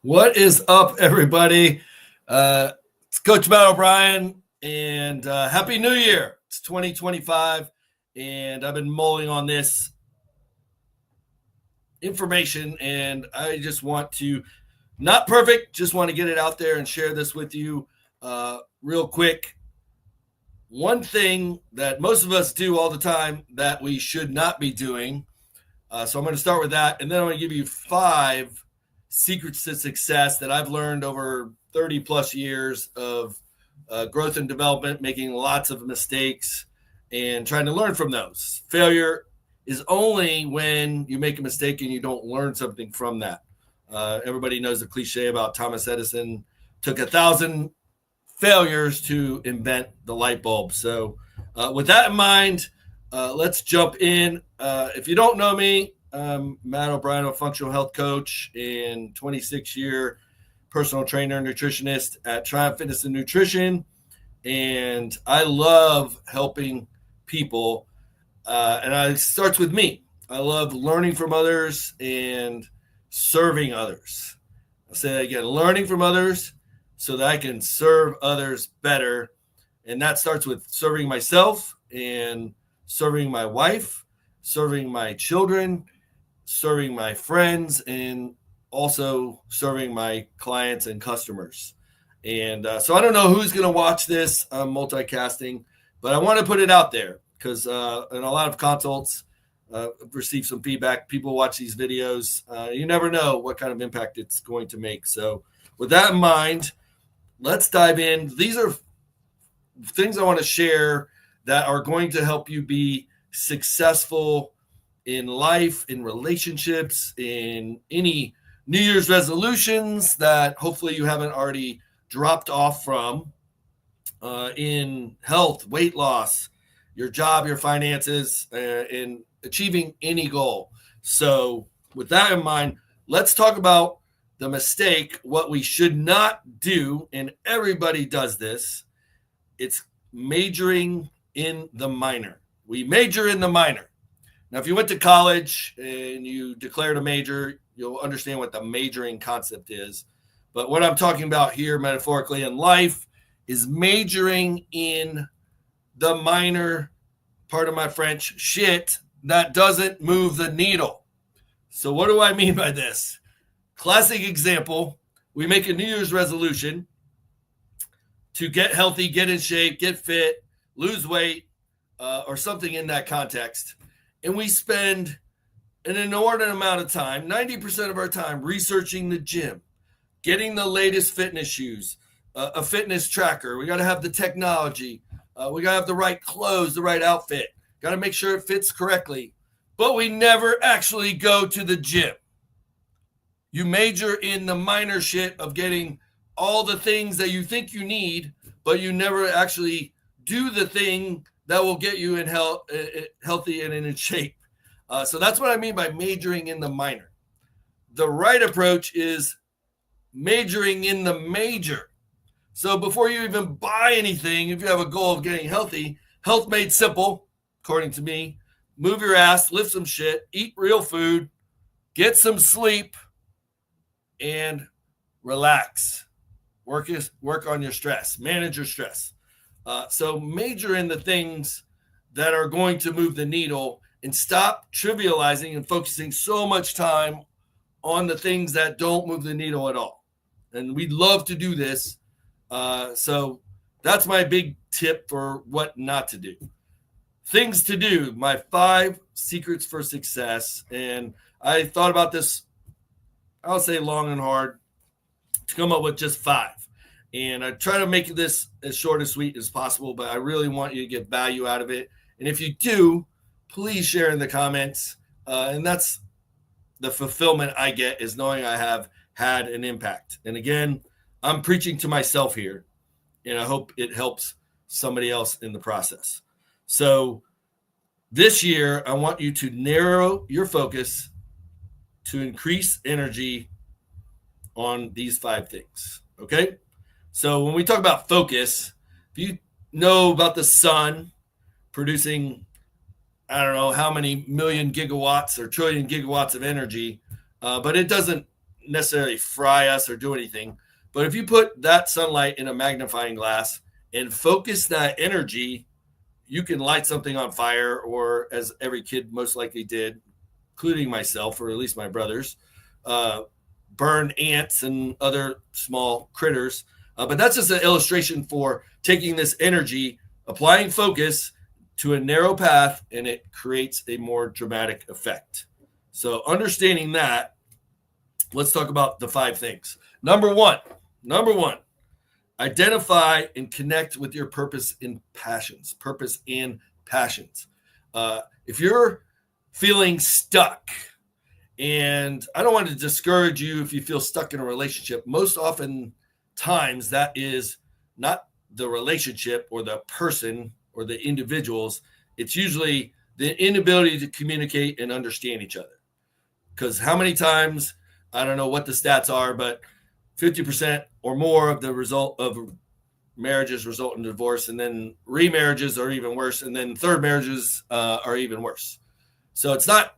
What is up, everybody? It's Coach Matt O'Brien, and Happy New Year. It's 2025, and I've been mulling on this information, and I just want to, not perfect, just want to get it out there and share this with you real quick. One thing that most of us do all the time that we should not be doing. So I'm going to start with that, and then I'm going to give you 5 secrets to success that I've learned over 30 plus years of growth and development, making lots of mistakes and trying to learn from those. Failure is only when you make a mistake and you don't learn something from that. Everybody knows the cliche about Thomas Edison took 1,000 failures to invent the light bulb. So with that in mind, let's jump in. If you don't know me, Matt O'Brien, a functional health coach and 26-year personal trainer and nutritionist at Triumph Fitness and Nutrition. And I love helping people. And it starts with me. I love learning from others and serving others. I'll say that again, learning from others so that I can serve others better. And that starts with serving myself and serving my wife, serving my children, serving my friends, and also serving my clients and customers. And so I don't know who's going to watch this. I'm multicasting, but I want to put it out there because in a lot of consults, I've received some feedback. People watch these videos. You never know what kind of impact it's going to make. So with that in mind, let's dive in. These are things I want to share that are going to help you be successful in life, in relationships, in any New Year's resolutions that hopefully you haven't already dropped off from, in health, weight loss, your job, your finances, in achieving any goal. So with that in mind, let's talk about the mistake, what we should not do, and everybody does this. It's majoring in the minor. We major in the minor. Now, if you went to college and you declared a major, you'll understand what the majoring concept is. But what I'm talking about here, metaphorically in life, is majoring in the minor, part of my French, shit that doesn't move the needle. So what do I mean by this? Classic example, we make a New Year's resolution to get healthy, get in shape, get fit, lose weight, or something in that context. And we spend an inordinate amount of time, 90% of our time, researching the gym, getting the latest fitness shoes, a fitness tracker. We got to have the technology. We got to have the right clothes, the right outfit. Got to make sure it fits correctly. But we never actually go to the gym. You major in the minor shit of getting all the things that you think you need, but you never actually do the thing that will get you in healthy and in shape. So that's what I mean by majoring in the minor. The right approach is majoring in the major. So before you even buy anything, if you have a goal of getting healthy, health made simple, according to me, move your ass, lift some shit, eat real food, get some sleep, and relax. Work on your stress, manage your stress. So major in the things that are going to move the needle and stop trivializing and focusing so much time on the things that don't move the needle at all. And we'd love to do this. So that's my big tip for what not to do. Things to do, my 5 secrets for success. And I thought about this, I'll say long and hard, to come up with just 5. And I try to make this as short and sweet as possible, but I really want you to get value out of it. And if you do, please share in the comments. And that's the fulfillment I get, is knowing I have had an impact. And again, I'm preaching to myself here, and I hope it helps somebody else in the process. So this year, I want you to narrow your focus to increase energy on these 5 things. Okay? So when we talk about focus, if you know about the sun producing, I don't know how many million gigawatts or trillion gigawatts of energy, but it doesn't necessarily fry us or do anything. But if you put that sunlight in a magnifying glass and focus that energy, you can light something on fire, or as every kid most likely did, including myself, or at least my brothers, burn ants and other small critters. But that's just an illustration for taking this energy, applying focus to a narrow path, and it creates a more dramatic effect. So understanding that, let's talk about the 5 things. Number one, identify and connect with your purpose and passions. If you're feeling stuck, and I don't want to discourage you if you feel stuck in a relationship, most often times that is not the relationship or the person or the individuals. It's usually the inability to communicate and understand each other. Because how many times, I don't know what the stats are, but 50% or more of the result of marriages result in divorce, and then remarriages are even worse, and then third marriages are even worse. So it's not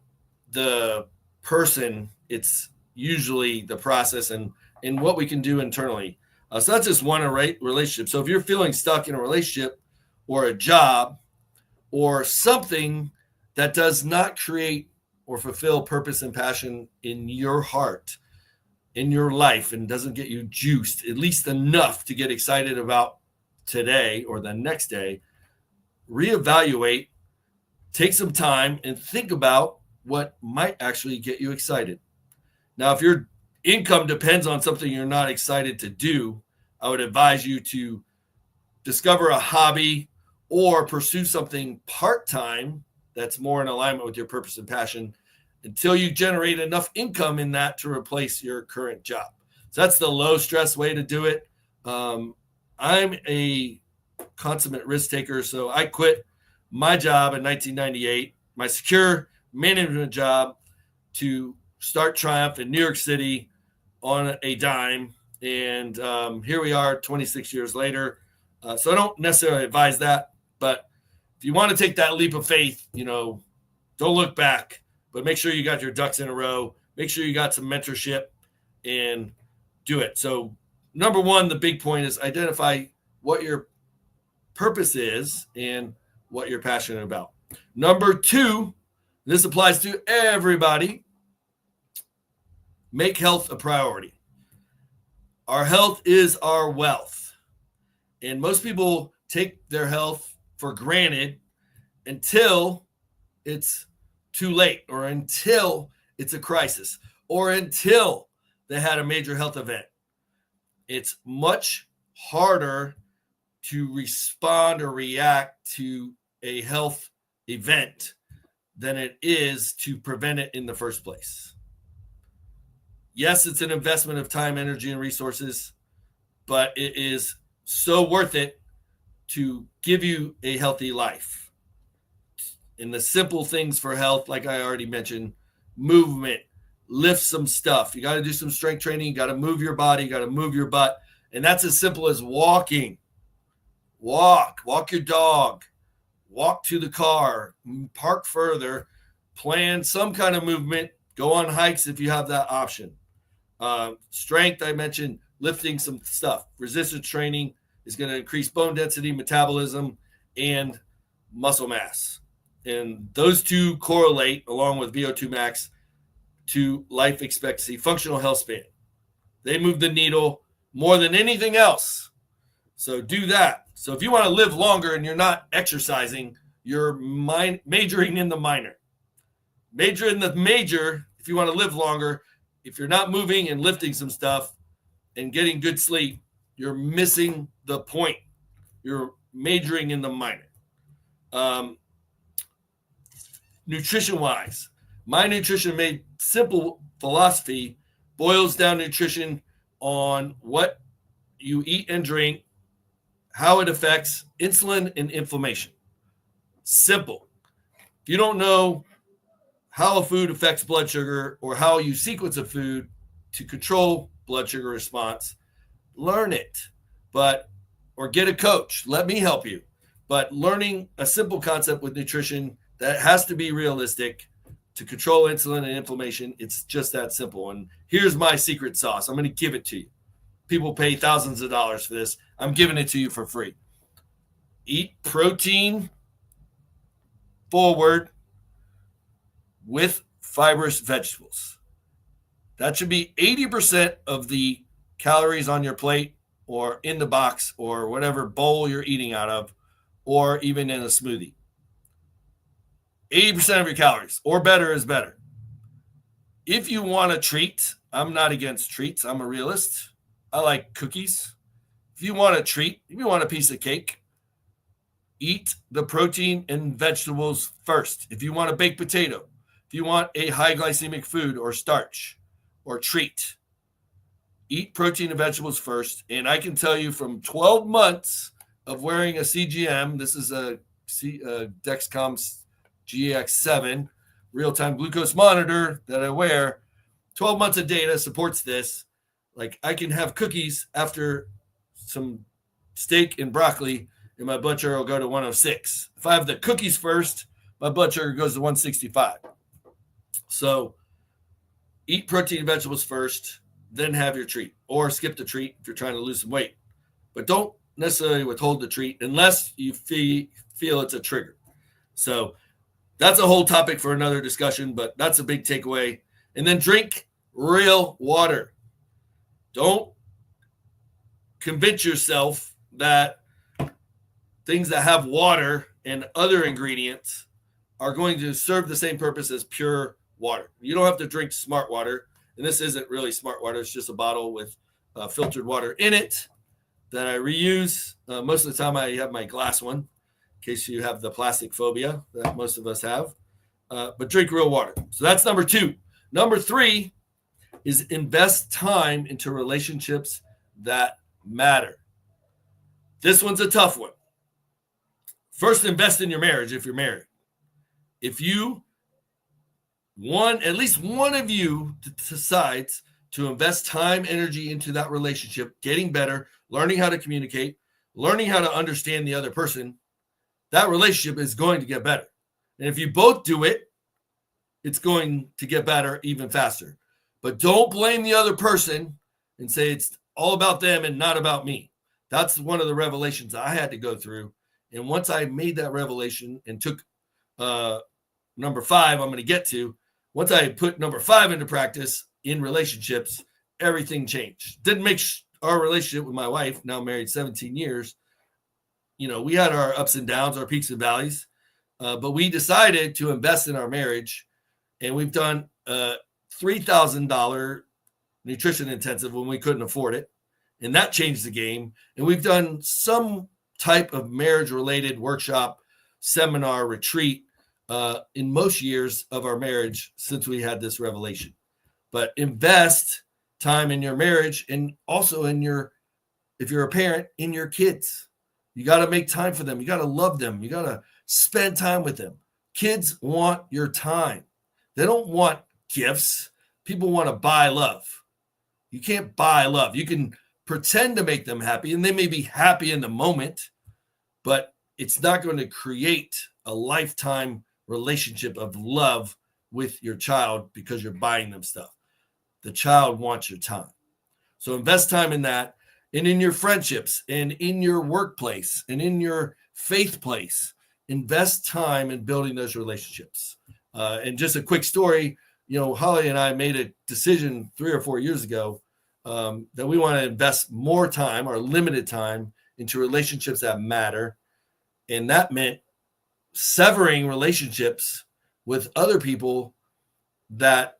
the person, it's usually the process and what we can do internally. So that's just one relationship. So if you're feeling stuck in a relationship or a job or something that does not create or fulfill purpose and passion in your heart, in your life, and doesn't get you juiced, at least enough to get excited about today or the next day, reevaluate, take some time and think about what might actually get you excited. Now, if your income depends on something you're not excited to do, I would advise you to discover a hobby or pursue something part-time that's more in alignment with your purpose and passion until you generate enough income in that to replace your current job. So that's the low stress way to do it. I'm a consummate risk taker, so I quit my job in 1998, my secure management job, to start Triumph in New York City on a dime. And here we are 26 years later. So I don't necessarily advise that, but if you want to take that leap of faith, don't look back, but make sure you got your ducks in a row. Make sure you got some mentorship and do it. So number one, the big point is identify what your purpose is and what you're passionate about. Number two, this applies to everybody, make health a priority. Our health is our wealth. And most people take their health for granted until it's too late, or until it's a crisis, or until they had a major health event. It's much harder to respond or react to a health event than it is to prevent it in the first place. Yes, it's an investment of time, energy, and resources, but it is so worth it to give you a healthy life. And the simple things for health, like I already mentioned, movement, lift some stuff. You got to do some strength training. You got to move your body. You got to move your butt. And that's as simple as walking. Walk your dog, walk to the car, park further, plan some kind of movement, go on hikes if you have that option. Strength, I mentioned, lifting some stuff. Resistance training is going to increase bone density, metabolism, and muscle mass. And those two correlate, along with VO2 max, to life expectancy, functional health span. They move the needle more than anything else. So do that. So if you want to live longer and you're not exercising, you're majoring in the minor. Major in the major if you want to live longer. If you're not moving and lifting some stuff and getting good sleep, you're missing the point. You're majoring in the minor. Nutrition-wise, my Nutrition Made Simple philosophy boils down nutrition on what you eat and drink, how it affects insulin and inflammation. Simple. If you don't know how a food affects blood sugar or how you sequence a food to control blood sugar response, learn it. Or get a coach. Let me help you. But learning a simple concept with nutrition that has to be realistic to control insulin and inflammation, it's just that simple. And Here's my secret sauce. I'm going to give it to you. People pay thousands of dollars for this. I'm giving it to you for free. Eat protein forward with fibrous vegetables. That should be 80% of the calories on your plate or in the box or whatever bowl you're eating out of, or even in a smoothie. 80% of your calories, or better is better. If you want a treat, I'm not against treats. I'm a realist. I like cookies. If you want a treat, if you want a piece of cake, eat the protein and vegetables first. If you want a baked potato, if you want a high glycemic food or starch or treat, eat protein and vegetables first. And I can tell you from 12 months of wearing a CGM, this is a Dexcom GX7 real-time glucose monitor that I wear. 12 months of data supports this. Like, I can have cookies after some steak and broccoli, and my blood sugar will go to 106. If I have the cookies first, my blood sugar goes to 165. So eat protein and vegetables first, then have your treat, or skip the treat if you're trying to lose some weight. But don't necessarily withhold the treat unless you feel it's a trigger. So that's a whole topic for another discussion, but that's a big takeaway. And then drink real water. Don't convince yourself that things that have water and other ingredients are going to serve the same purpose as pure water. You don't have to drink smart water. And this isn't really smart water. It's just a bottle with filtered water in it that I reuse. Most of the time I have my glass one in case you have the plastic phobia that most of us have. But drink real water. So that's number 2. Number 3 is invest time into relationships that matter. This one's a tough one. First, invest in your marriage if you're married. If you at least one of you decides to invest time, energy into that relationship, getting better, learning how to communicate, learning how to understand the other person, that relationship is going to get better. And if you both do it, it's going to get better even faster. But don't blame the other person and say it's all about them and not about me. That's one of the revelations I had to go through. And once I made that revelation and took number 5, I'm going to get to, once I put number 5 into practice in relationships, everything changed. Didn't make our relationship with my wife, now married 17 years, we had our ups and downs, our peaks and valleys, but we decided to invest in our marriage, and we've done $3,000 nutrition intensive when we couldn't afford it, and that changed the game. And we've done some type of marriage-related workshop, seminar, retreat in most years of our marriage since we had this revelation. But invest time in your marriage, and also if you're a parent, in your kids. You got to make time for them. You got to love them. You got to spend time with them. Kids want your time. They don't want gifts. People want to buy love. You can't buy love. You can pretend to make them happy, and they may be happy in the moment, but it's not going to create a lifetime relationship of love with your child because you're buying them stuff. The child wants your time. So invest time in that, and in your friendships, and in your workplace, and in your faith place. Invest time in building those relationships. And just a quick story, Holly and I made a decision 3 or 4 years ago that we want to invest more time, or limited time, into relationships that matter. And that meant severing relationships with other people that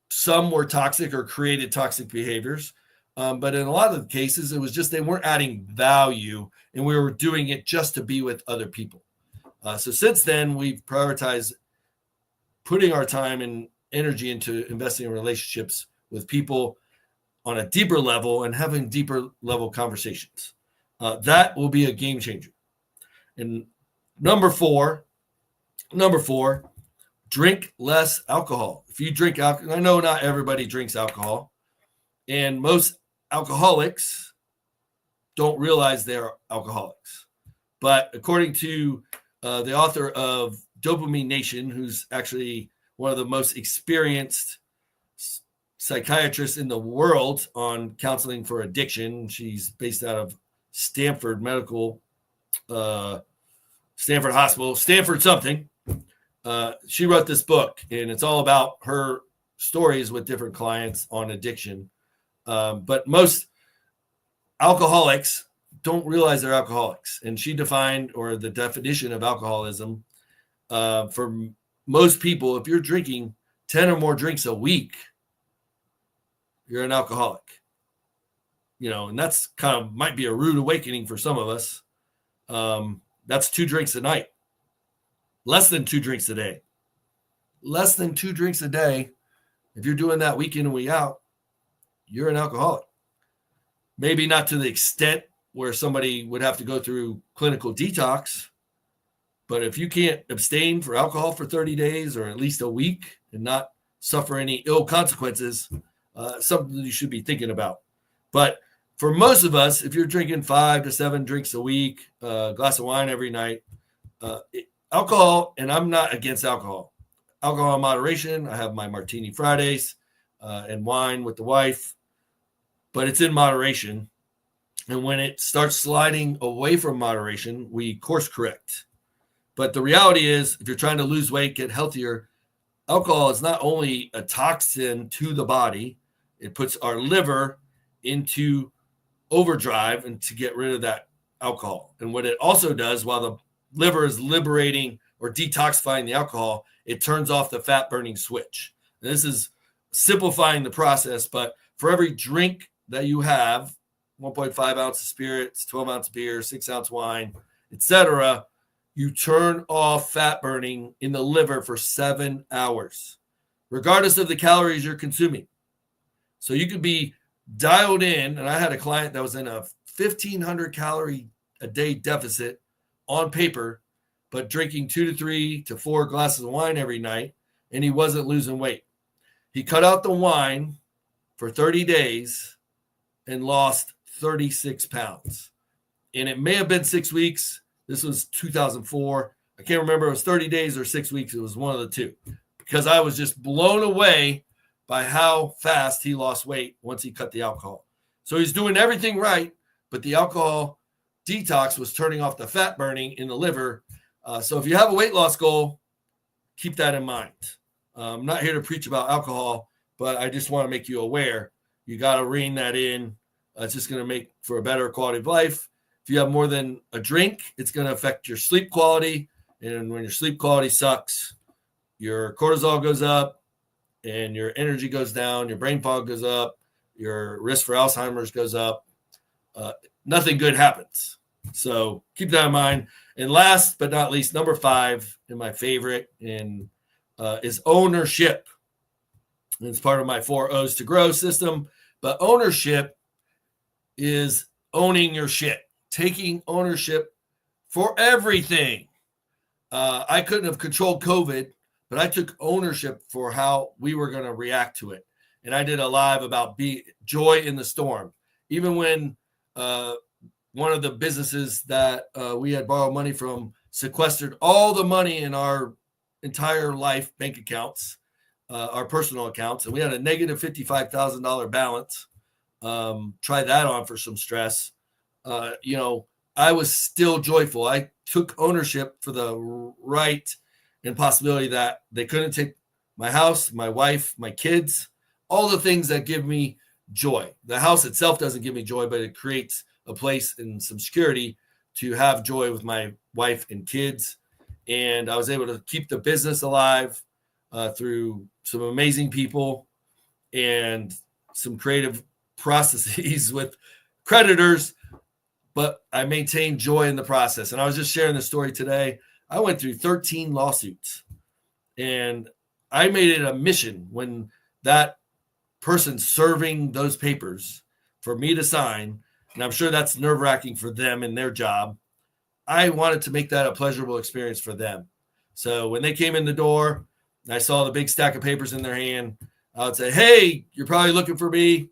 some were toxic or created toxic behaviors. But in a lot of the cases, it was just they weren't adding value, and we were doing it just to be with other people. So since then, we've prioritized putting our time and energy into investing in relationships with people on a deeper level and having deeper level conversations. That will be a game changer. And number four, drink less alcohol. If you drink alcohol, I know not everybody drinks alcohol, and most alcoholics don't realize they're alcoholics. But according to the author of Dopamine Nation, who's actually one of the most experienced psychiatrist in the world on counseling for addiction. She's based out of Stanford Stanford Hospital, Stanford something. She wrote this book, and it's all about her stories with different clients on addiction. But most alcoholics don't realize they're alcoholics. And she defined, or the definition of alcoholism, for most people, if you're drinking 10 or more drinks a week, you're an alcoholic. And that's kind of might be a rude awakening for some of us. That's 2 drinks a night. Less than 2 drinks a day. Less than 2 drinks a day. If you're doing that week in and week out, you're an alcoholic. Maybe not to the extent where somebody would have to go through clinical detox, but if you can't abstain for alcohol for 30 days or at least a week and not suffer any ill consequences, something you should be thinking about. But for most of us, if you're drinking 5 to 7 drinks a week, a glass of wine every night, alcohol, and I'm not against alcohol. Alcohol in moderation. I have my Martini Fridays and wine with the wife, but it's in moderation. And when it starts sliding away from moderation, we course correct. But the reality is, if you're trying to lose weight, get healthier, alcohol is not only a toxin to the body, it puts our liver into overdrive and to get rid of that alcohol. And what it also does, while the liver is liberating or detoxifying the alcohol, it turns off the fat burning switch. And this is simplifying the process, but for every drink that you have, 1.5 ounce of spirits, 12 ounce beer, 6 ounce wine, etc., you turn off fat burning in the liver for 7 hours, regardless of the calories you're consuming. So you could be dialed in, and I had a client that was in a 1,500 calorie a day deficit on paper, but drinking 2 to 3 to 4 glasses of wine every night, and he wasn't losing weight. He cut out the wine for 30 days and lost 36 pounds. And it may have been 6 weeks. This was 2004. I can't remember if it was 30 days or 6 weeks. It was one of the two, because I was just blown away by how fast he lost weight once he cut the alcohol. So he's doing everything right, but the alcohol detox was turning off the fat burning in the liver. So if you have a weight loss goal, keep that in mind. I'm not here to preach about alcohol, but I just want to make you aware. You got to rein that in. It's just going to make for a better quality of life. If you have more than a drink, it's going to affect your sleep quality. And when your sleep quality sucks, your cortisol goes up and your energy goes down, your brain fog goes up, your risk for Alzheimer's goes up. Nothing good happens. So keep that in mind. And last but not least, number 5, and my favorite, is ownership. And it's part of my 4 O's to grow system. But ownership is owning your shit, taking ownership for everything. I couldn't have controlled COVID, but I took ownership for how we were going to react to it. And I did a live about joy in the storm. Even when one of the businesses that we had borrowed money from sequestered all the money in our entire life bank accounts, our personal accounts, and we had a negative $55,000 balance. Try that on for some stress. I was still joyful. I took ownership for the right and possibility that they couldn't take my house, my wife, my kids, all the things that give me joy. The house itself doesn't give me joy, but it creates a place and some security to have joy with my wife and kids. And I was able to keep the business alive through some amazing people and some creative processes with creditors, but I maintained joy in the process. And I was just sharing the story today. I went through 13 lawsuits, and I made it a mission when that person serving those papers for me to sign, and I'm sure that's nerve-wracking for them in their job. I wanted to make that a pleasurable experience for them. So when they came in the door and I saw the big stack of papers in their hand, I would say, "Hey, you're probably looking for me.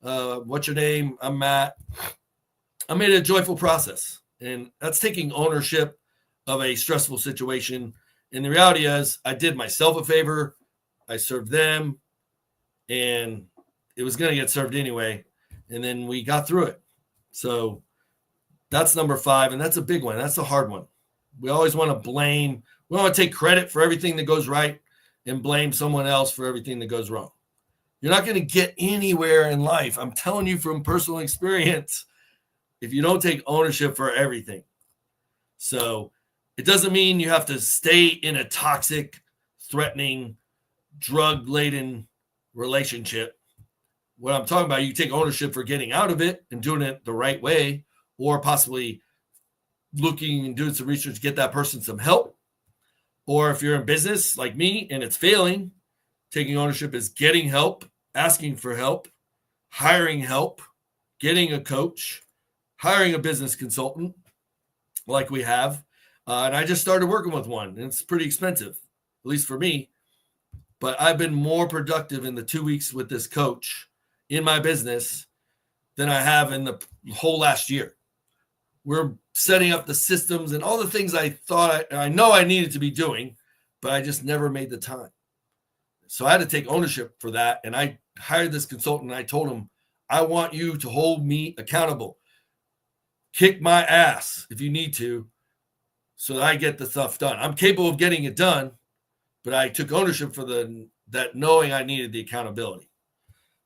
What's your name? I'm Matt." I made it a joyful process, and that's taking ownership of a stressful situation. And the reality is I did myself a favor. I served them, and it was going to get served anyway. And then we got through it. So that's number 5. And that's a big one. That's the hard one. We always want to blame. We want to take credit for everything that goes right and blame someone else for everything that goes wrong. You're not going to get anywhere in life. I'm telling you from personal experience, if you don't take ownership for everything. So it doesn't mean you have to stay in a toxic, threatening, drug-laden relationship. What I'm talking about, you take ownership for getting out of it and doing it the right way, or possibly looking and doing some research to get that person some help. Or if you're in business like me and it's failing, taking ownership is getting help, asking for help, hiring help, getting a coach, hiring a business consultant like we have. And I just started working with one, and it's pretty expensive, at least for me. But I've been more productive in the 2 weeks with this coach in my business than I have in the whole last year. We're setting up the systems and all the things I thought I know I needed to be doing, but I just never made the time. So I had to take ownership for that. And I hired this consultant, and I told him, I want you to hold me accountable. Kick my ass if you need to, so that I get the stuff done. I'm capable of getting it done, but I took ownership for that knowing I needed the accountability.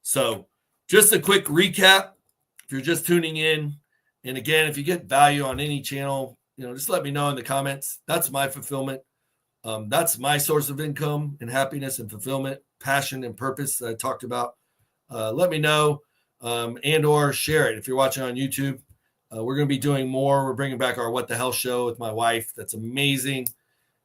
So just a quick recap, if you're just tuning in. And again, if you get value on any channel, just let me know in the comments. That's my fulfillment. That's my source of income and happiness and fulfillment, passion and purpose that I talked about. Let me know and or share it. If you're watching on YouTube, we're going to be doing more. We're bringing back our What the Hell show with my wife. That's amazing.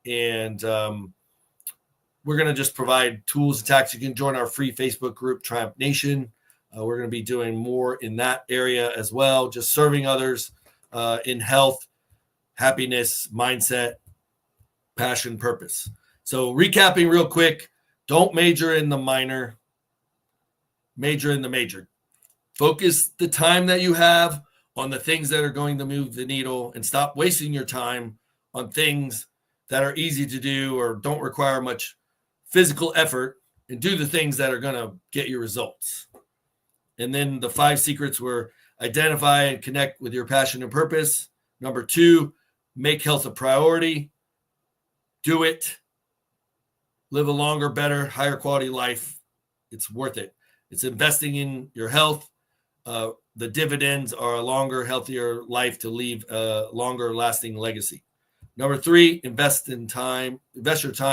And we're going to just provide tools and tactics. You can join our free Facebook group, Triumph Nation. We're going to be doing more in that area as well, just serving others in health, happiness, mindset, passion, purpose. So recapping real quick, don't major in the minor, major in the major. Focus the time that you have on the things that are going to move the needle, and stop wasting your time on things that are easy to do or don't require much physical effort, and do the things that are going to get you results. And then the 5 secrets were: identify and connect with your passion and purpose. Number 2, make health a priority. Do it. Live a longer, better, higher quality life. It's worth it. It's investing in your health. The dividends are a longer, healthier life to leave a longer lasting legacy. Number 3, invest your time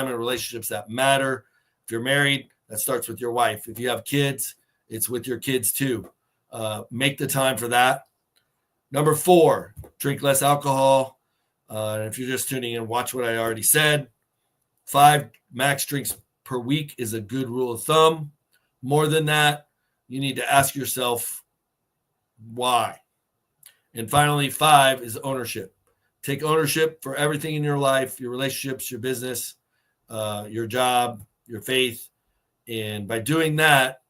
in relationships that matter. If you're married, that starts with your wife. If you have kids, it's with your kids too. Make the time for that. Number 4, drink less alcohol. If you're just tuning in, watch what I already said. 5 max drinks per week is a good rule of thumb. More than that, you need to ask yourself why. And finally, 5 is ownership. Take ownership for everything in your life, your relationships, your business, your job, your faith. And by doing that,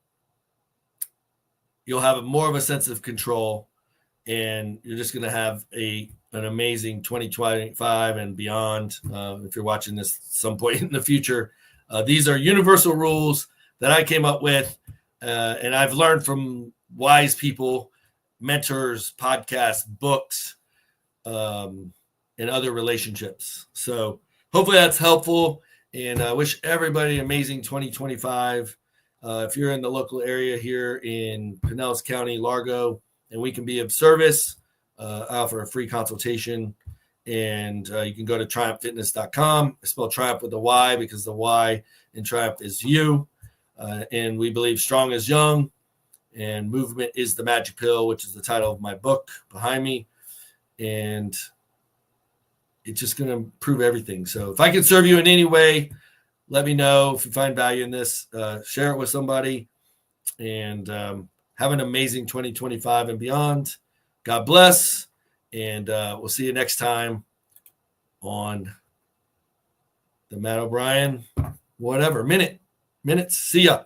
you'll have more of a sense of control, and you're just going to have an amazing 2025 and beyond. If you're watching this at some point in the future, these are universal rules that I came up with, and I've learned from wise people, mentors, podcasts, books, and other relationships. So hopefully that's helpful, and I wish everybody an amazing 2025. If you're in the local area here in Pinellas County, Largo, and we can be of service, I offer a free consultation, and you can go to triumphfitness.com. I spell Triumph with a Y because the Y in Triumph is you. And we believe strong is young, and movement is the magic pill, which is the title of my book behind me. And it's just going to improve everything. So if I can serve you in any way, let me know. If you find value in this, share it with somebody, and have an amazing 2025 and beyond. God bless. And we'll see you next time on the Matt O'Brien, minutes. See ya.